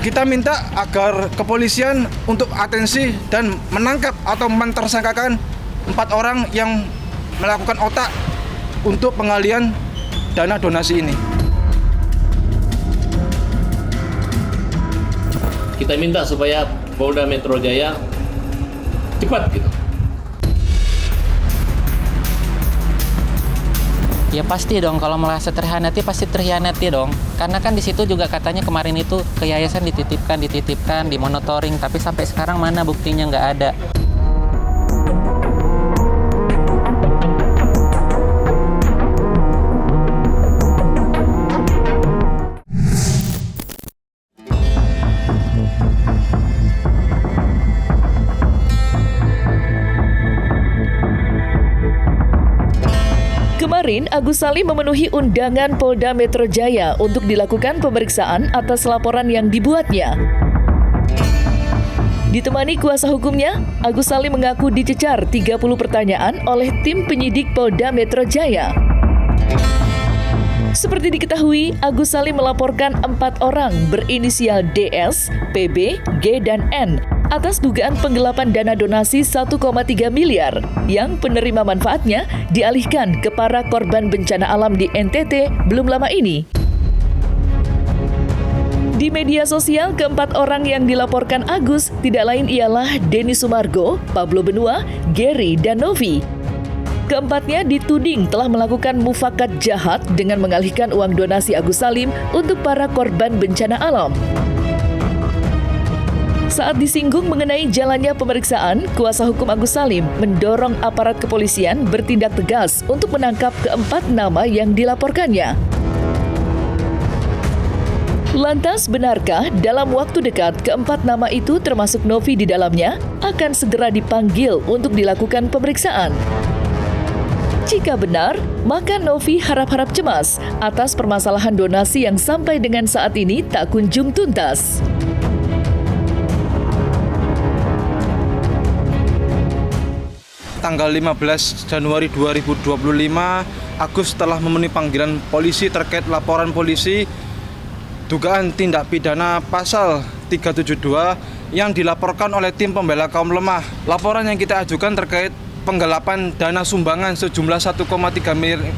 Kita minta agar kepolisian untuk atensi dan menangkap atau mentersangkakan 4 orang yang melakukan otak untuk pengalihan dana donasi ini. Kita minta supaya Polda Metro Jaya cepat gitu. Ya pasti dong, kalau merasa terhianati pasti terhianati dong. Karena kan di situ juga katanya kemarin itu ke yayasan dititipkan, dimonitoring, tapi sampai sekarang mana buktinya nggak ada. Kemarin, Agus Salim memenuhi undangan Polda Metro Jaya untuk dilakukan pemeriksaan atas laporan yang dibuatnya. Ditemani kuasa hukumnya, Agus Salim mengaku dicecar 30 pertanyaan oleh tim penyidik Polda Metro Jaya. Seperti diketahui, Agus Salim melaporkan 4 orang berinisial DS, PB, G, dan N atas dugaan penggelapan dana donasi 1,3 miliar yang penerima manfaatnya dialihkan ke para korban bencana alam di NTT belum lama ini. Di media sosial, keempat orang yang dilaporkan Agus tidak lain ialah Denny Sumargo, Pablo Benua, Gary, dan Novi. Keempatnya dituding telah melakukan mufakat jahat dengan mengalihkan uang donasi Agus Salim untuk para korban bencana alam. Saat disinggung mengenai jalannya pemeriksaan, kuasa hukum Agus Salim mendorong aparat kepolisian bertindak tegas untuk menangkap keempat nama yang dilaporkannya. Lantas, benarkah dalam waktu dekat keempat nama itu termasuk Novi di dalamnya akan segera dipanggil untuk dilakukan pemeriksaan? Jika benar, maka Novi harap-harap cemas atas permasalahan donasi yang sampai dengan saat ini tak kunjung tuntas. Tanggal 15 Januari 2025, Agus telah memenuhi panggilan polisi terkait laporan polisi dugaan tindak pidana pasal 372 yang dilaporkan oleh tim pembela kaum lemah. Laporan yang kita ajukan terkait penggelapan dana sumbangan sejumlah 1,3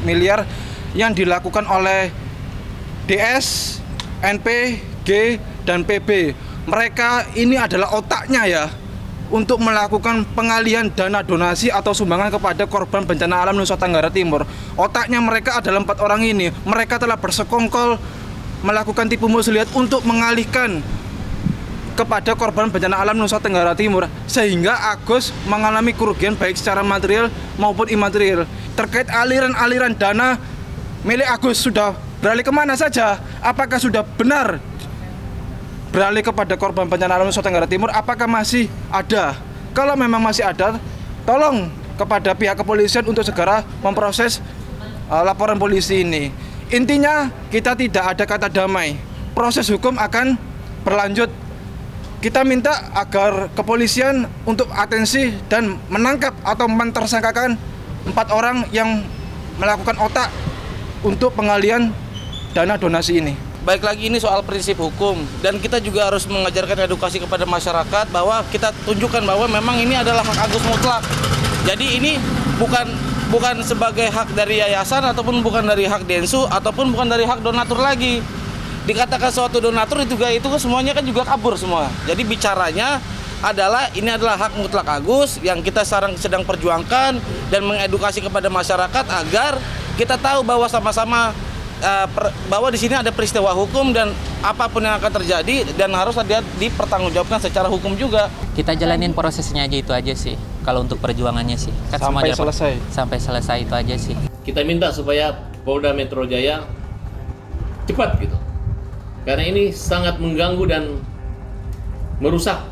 miliar yang dilakukan oleh DS, NP, G, dan PB. Mereka ini adalah otaknya ya, untuk melakukan pengalihan dana donasi atau sumbangan kepada korban bencana alam Nusa Tenggara Timur. Otaknya mereka adalah 4 orang ini. Mereka telah bersekongkol melakukan tipu muslihat untuk mengalihkan kepada korban bencana alam Nusa Tenggara Timur, sehingga Agus mengalami kerugian baik secara material maupun imaterial. Terkait aliran-aliran dana milik Agus sudah beralih kemana saja? Apakah sudah benar beralih kepada korban bencana alam Nusa Tenggara Timur? Apakah masih ada? Kalau memang masih ada, tolong kepada pihak kepolisian untuk segera memproses laporan polisi ini. Intinya kita tidak ada kata damai. Proses hukum akan berlanjut. Kita minta agar kepolisian untuk atensi dan menangkap atau mentersangkakan 4 orang yang melakukan otak untuk pengalihan dana donasi ini. Baik lagi ini soal prinsip hukum, dan kita juga harus mengajarkan edukasi kepada masyarakat bahwa kita tunjukkan bahwa memang ini adalah hak Agus mutlak. Jadi ini bukan sebagai hak dari yayasan ataupun bukan dari hak Densu ataupun bukan dari hak donatur lagi. Dikatakan suatu donatur itu semuanya kan juga kabur semua. Jadi bicaranya adalah ini adalah hak mutlak Agus yang kita sekarang sedang perjuangkan dan mengedukasi kepada masyarakat agar kita tahu bahwa sama-sama bahwa di sini ada peristiwa hukum dan apapun yang akan terjadi dan harus dipertanggungjawabkan secara hukum juga. Kita jalanin prosesnya aja, itu aja sih. Kalau untuk perjuangannya sih kan Sampai selesai. Sampai selesai itu aja sih. Kita minta supaya Polda Metro Jaya cepat gitu. Karena ini sangat mengganggu dan merusak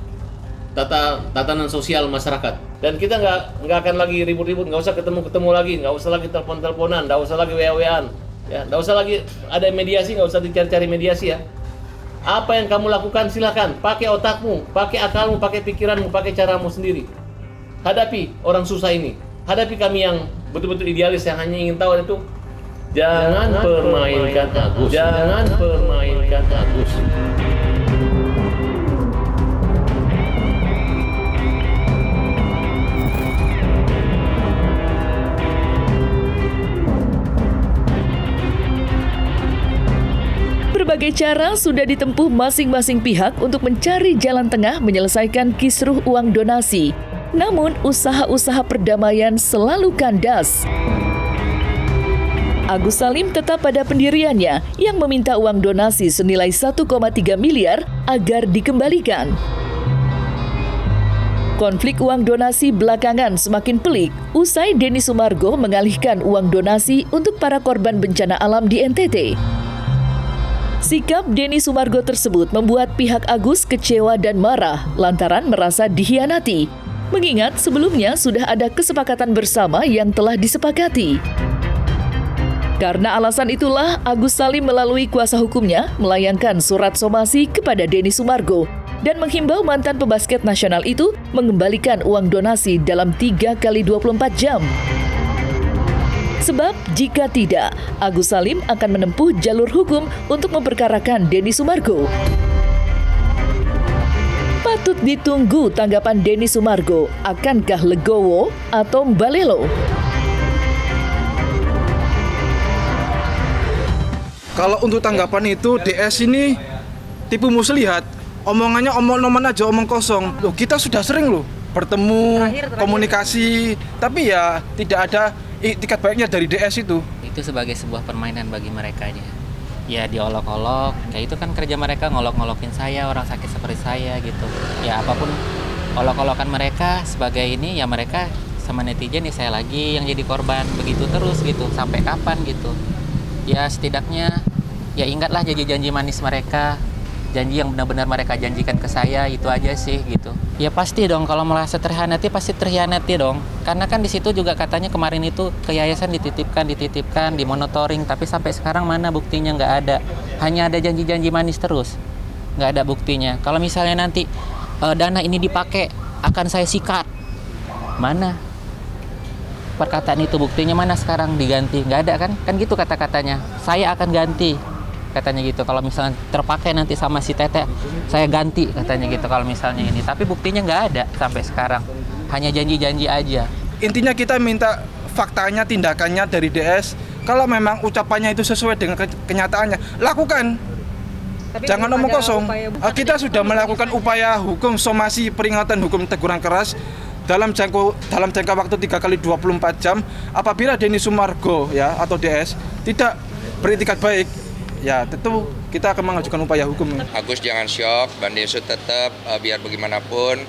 tatanan sosial masyarakat. Dan kita nggak akan lagi ribut-ribut, nggak usah ketemu lagi, nggak usah lagi telepon-teleponan, nggak usah lagi WA-WAan. Ya, nggak usah lagi ada mediasi, nggak usah dicari-cari mediasi ya. Apa yang kamu lakukan silakan, pakai otakmu, pakai akalmu, pakai pikiranmu, pakai caramu sendiri. Hadapi orang susah ini, hadapi kami yang betul-betul idealis yang hanya ingin tahu itu. Jangan permainkan Agus, jangan permainkan Agus. Berbagai cara sudah ditempuh masing-masing pihak untuk mencari jalan tengah menyelesaikan kisruh uang donasi. Namun, usaha-usaha perdamaian selalu kandas. Agus Salim tetap pada pendiriannya yang meminta uang donasi senilai 1,3 miliar agar dikembalikan. Konflik uang donasi belakangan semakin pelik usai Denny Sumargo mengalihkan uang donasi untuk para korban bencana alam di NTT. Sikap Denny Sumargo tersebut membuat pihak Agus kecewa dan marah lantaran merasa dikhianati, mengingat sebelumnya sudah ada kesepakatan bersama yang telah disepakati. Karena alasan itulah, Agus Salim melalui kuasa hukumnya melayangkan surat somasi kepada Denny Sumargo dan menghimbau mantan pebasket nasional itu mengembalikan uang donasi dalam 3 kali 24 jam. Sebab jika tidak, Agus Salim akan menempuh jalur hukum untuk memperkarakan Denny Sumargo. Patut ditunggu tanggapan Denny Sumargo, akankah legowo atau mbalelo? Kalau untuk tanggapan itu, DS ini tipu muslihat. Omongannya omong-omongan aja, omong kosong. Loh, kita sudah sering loh bertemu, komunikasi, tapi ya tidak ada itikat baiknya dari DS itu. Itu sebagai sebuah permainan bagi mereka aja. Ya diolok-olok, kayak itu kan kerja mereka, ngolok-ngolokin saya, orang sakit seperti saya gitu. Ya apapun olok-olokan mereka sebagai ini, ya mereka sama netizen ya saya lagi yang jadi korban, begitu terus gitu, sampai kapan gitu. Ya setidaknya ya ingatlah janji-janji manis mereka, janji yang benar-benar mereka janjikan ke saya, itu aja sih gitu. Ya pasti dong, kalau merasa terhianati pasti terhianati dong. Karena kan di situ juga katanya kemarin itu ke yayasan dititipkan, dimonitoring, tapi sampai sekarang mana buktinya, nggak ada. Hanya ada janji-janji manis terus, nggak ada buktinya. Kalau misalnya nanti dana ini dipakai, akan saya sikat. Mana perkataan itu, buktinya mana sekarang diganti? Nggak ada kan? Kan gitu kata-katanya, saya akan ganti. Katanya gitu, kalau misalnya terpakai nanti sama si Tete, saya ganti katanya gitu kalau misalnya ini. Tapi buktinya nggak ada sampai sekarang, hanya janji-janji aja. Intinya kita minta faktanya, tindakannya dari DS. Kalau memang ucapannya itu sesuai dengan kenyataannya, lakukan. Tapi jangan omong kosong. Kita sudah melakukan misalnya upaya hukum somasi peringatan hukum teguran keras dalam jangka waktu 3 kali 24 jam. Apabila Denny Sumargo ya atau DS tidak beritikat baik, ya tentu kita akan mengajukan upaya hukum. Agus jangan syok, Bang Densu tetap biar bagaimanapun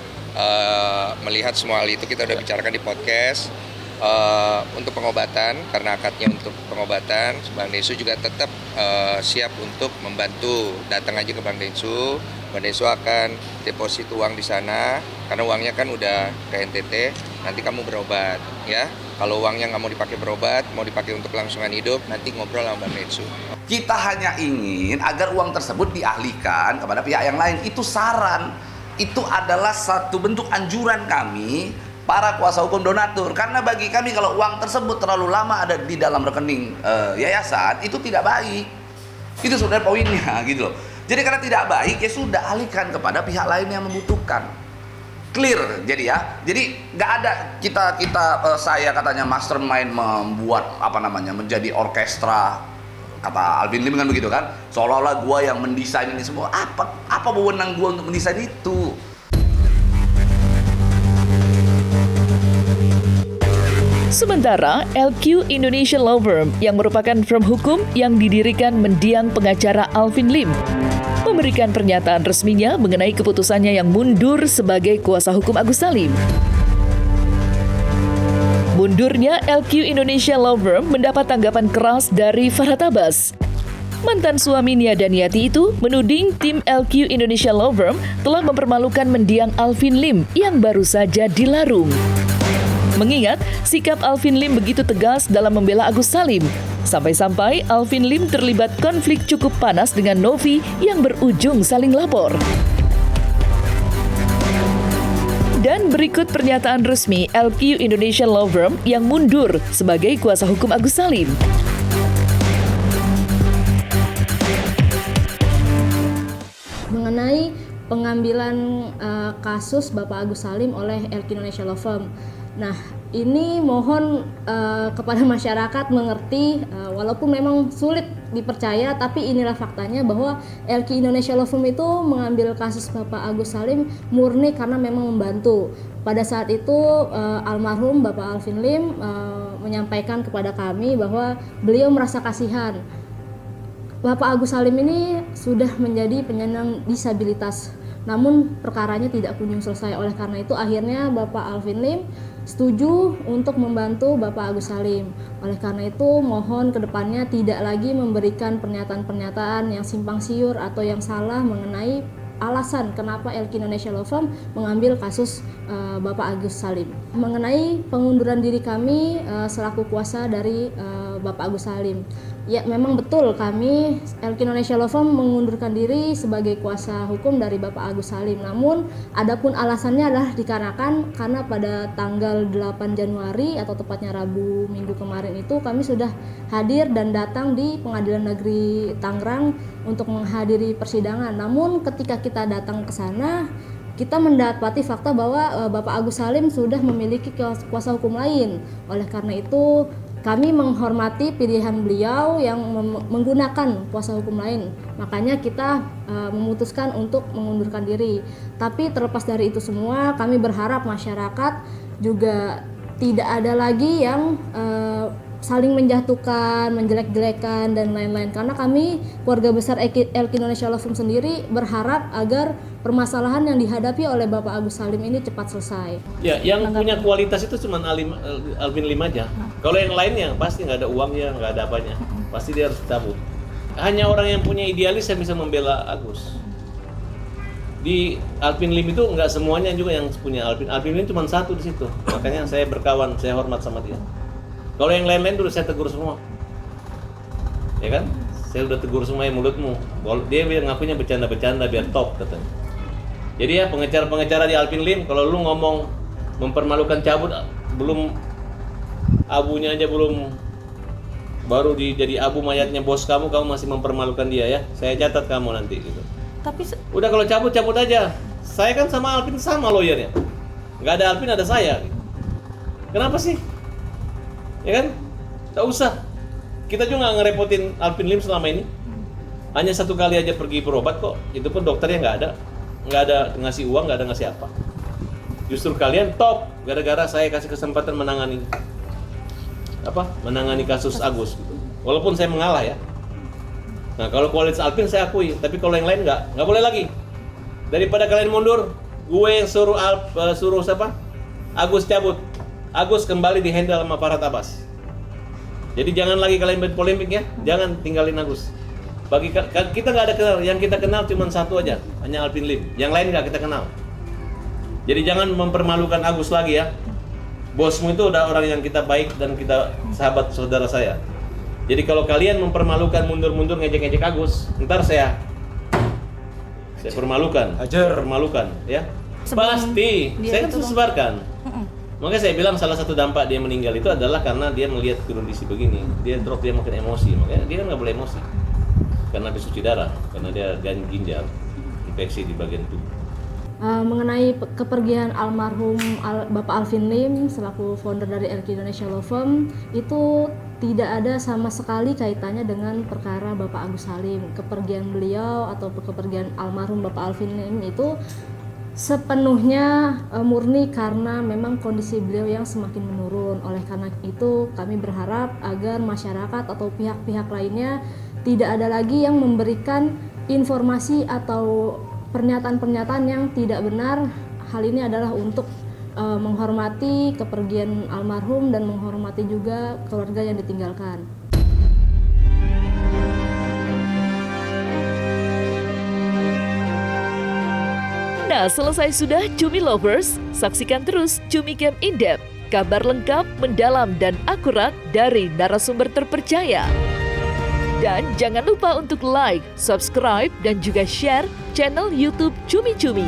melihat semua hal itu kita udah bicarakan di podcast untuk pengobatan, karena akadnya untuk pengobatan. Bang Densu juga tetap siap untuk membantu. Datang aja ke Bang Densu akan deposit uang di sana karena uangnya kan udah ke NTT. Nanti kamu berobat ya. Kalau uangnya nggak mau dipakai berobat, mau dipakai untuk kelangsungan hidup, nanti ngobrol sama Bang Densu. Kita hanya ingin agar uang tersebut dialihkan kepada pihak yang lain. Itu saran, itu adalah satu bentuk anjuran kami para kuasa hukum donatur. Karena bagi kami kalau uang tersebut terlalu lama ada di dalam rekening yayasan, itu tidak baik. Itu sebenarnya poinnya gitu loh. Jadi karena tidak baik, ya sudah alihkan kepada pihak lain yang membutuhkan. Clear jadi ya. Jadi nggak ada saya katanya mastermind membuat menjadi orkestra, kata Alvin Lim kan begitu kan, seolah-olah gua yang mendesain ini semua. Apa wewenang gua untuk mendesain itu? Sementara LQ Indonesia Law Firm yang merupakan firm hukum yang didirikan mendiang pengacara Alvin Lim memberikan pernyataan resminya mengenai keputusannya yang mundur sebagai kuasa hukum Agus Salim. Mundurnya LQ Indonesia Law Firm mendapat tanggapan keras dari Farhad Abbas. Mantan suami Nia Daniati itu menuding tim LQ Indonesia Law Firm telah mempermalukan mendiang Alvin Lim yang baru saja dilarung. Mengingat sikap Alvin Lim begitu tegas dalam membela Agus Salim, sampai-sampai Alvin Lim terlibat konflik cukup panas dengan Novi yang berujung saling lapor. Dan berikut pernyataan resmi LQ Indonesia Law Firm yang mundur sebagai kuasa hukum Agus Salim. mengenai pengambilan kasus Bapak Agus Salim oleh LQ Indonesia Law Firm. Nah, ini mohon kepada masyarakat mengerti, walaupun memang sulit dipercaya, tapi inilah faktanya bahwa LQ Indonesia Law Firm itu mengambil kasus Bapak Agus Salim murni karena memang membantu. Pada saat itu almarhum Bapak Alvin Lim menyampaikan kepada kami bahwa beliau merasa kasihan. Bapak Agus Salim ini sudah menjadi penyandang disabilitas, namun perkaranya tidak kunjung selesai. Oleh karena itu akhirnya Bapak Alvin Lim setuju untuk membantu Bapak Agus Salim. Oleh karena itu mohon kedepannya tidak lagi memberikan pernyataan-pernyataan yang simpang siur atau yang salah mengenai alasan kenapa LQ Indonesia Law Firm mengambil kasus Bapak Agus Salim. Mengenai pengunduran diri kami selaku kuasa dari Bapak Agus Salim. Ya, memang betul kami LQ Indonesia Law Firm mengundurkan diri sebagai kuasa hukum dari Bapak Agus Salim. Namun, adapun alasannya adalah dikarenakan karena pada tanggal 8 Januari atau tepatnya Rabu minggu kemarin itu kami sudah hadir dan datang di Pengadilan Negeri Tangerang untuk menghadiri persidangan. Namun, ketika kita datang ke sana, kita mendapati fakta bahwa Bapak Agus Salim sudah memiliki kuasa hukum lain. Oleh karena itu, kami menghormati pilihan beliau yang menggunakan kuasa hukum lain. Makanya kita memutuskan untuk mengundurkan diri. Tapi terlepas dari itu semua, kami berharap masyarakat juga tidak ada lagi yang saling menjatuhkan, menjelek-jelekan dan lain-lain. Karena kami keluarga besar LQ Indonesia Law Firm sendiri berharap agar permasalahan yang dihadapi oleh Bapak Agus Salim ini cepat selesai. Ya, yang punya kualitas itu cuma Alvin Lim aja. Kalau yang lainnya pasti nggak ada uangnya, nggak ada apanya. Pasti dia harus cabut. Hanya orang yang punya idealis yang bisa membela Agus. Di Alvin Lim itu nggak semuanya juga yang punya Alvin Lim cuma satu di situ. Makanya saya berkawan, saya hormat sama dia. Kalau yang lain-lain dulu saya tegur semua, ya kan? Saya udah tegur semua yang mulutmu. Dia ngakunya bercanda-bercanda biar top katanya. Jadi ya pengecara-pengecara di Alvin Lim, kalau lu ngomong mempermalukan cabut, belum abunya aja belum, baru jadi abu mayatnya bos kamu masih mempermalukan dia ya. Saya catat kamu nanti gitu. Tapi udah kalau cabut aja. Saya kan sama Alvin sama lawyernya. Nggak ada Alvin ada saya. Kenapa sih? Ya kan? Nggak usah. Kita juga nggak ngerepotin Alvin Lim selama ini. Hanya satu kali aja pergi berobat kok. Itu pun dokternya nggak ada ngasih uang, nggak ada ngasih apa. Justru kalian top gara-gara saya kasih kesempatan menangani kasus Agus. Gitu. Walaupun saya mengalah ya. Nah kalau kualitas Alvin saya akui, tapi kalau yang lain nggak boleh lagi. Daripada kalian mundur, gue yang suruh siapa? Agus cabut. Agus kembali dihandle sama Farhad Abbas. Jadi jangan lagi kalian berpolemik ya, jangan tinggalin Agus. Bagi kita nggak ada kenal, yang kita kenal cuma satu aja, hanya Alvin Lim. Yang lain nggak kita kenal. Jadi jangan mempermalukan Agus lagi ya. Bosmu itu udah orang yang kita baik dan kita sahabat saudara saya. Jadi kalau kalian mempermalukan mundur-mundur ngejek-ngejek Agus, ntar saya permalukan, permalukan ya. Pasti, saya kan sudah sebarkan. Makanya saya bilang salah satu dampak dia meninggal itu adalah karena dia melihat kondisi begini, dia drop, dia makin emosi, makanya dia kan nggak boleh emosi karena habis cuci darah, karena dia ginjal, infeksi di bagian tubuh. Mengenai kepergian almarhum Bapak Alvin Lim selaku founder dari LQ Indonesia Law Firm itu tidak ada sama sekali kaitannya dengan perkara Bapak Agus Salim. Kepergian beliau atau kepergian almarhum Bapak Alvin Lim itu sepenuhnya murni karena memang kondisi beliau yang semakin menurun. Oleh karena itu kami berharap agar masyarakat atau pihak-pihak lainnya tidak ada lagi yang memberikan informasi atau pernyataan-pernyataan yang tidak benar. Hal ini adalah untuk menghormati kepergian almarhum dan menghormati juga keluarga yang ditinggalkan. Nah, selesai sudah Cumi Lovers, saksikan terus Cumi Camp In-Depth, kabar lengkap, mendalam, dan akurat dari narasumber terpercaya. Dan jangan lupa untuk like, subscribe, dan juga share channel YouTube Cumi Cumi.